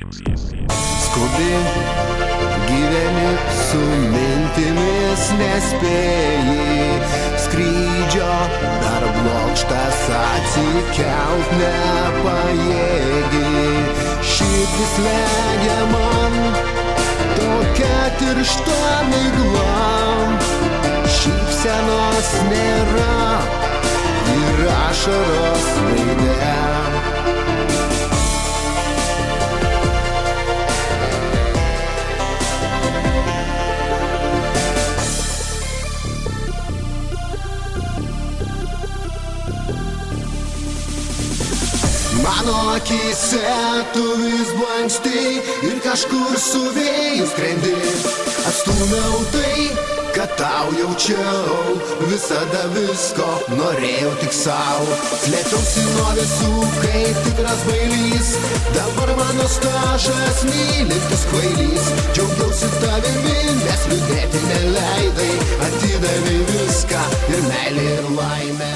Skubi, gyveni su mintimis nespėjai, skrydžio dar blokštas atsikelt nepajėgi. Širdis legia man tokia tiršta migla, šypsenos nėra ir ašaros veide. Mano akise tu vis blankstai ir kažkur su vėju skrendi. Atstūmiau tai, kad tau jaučiau, visada visko norėjau tik sau. Slėpiausi nuo visų kaip tikras bailys, dabar mano stažas mylintis kvailys. Džiaugiausi tavimi, nes liūdėti neleidai, atidavai viską ir meilę ir laimę.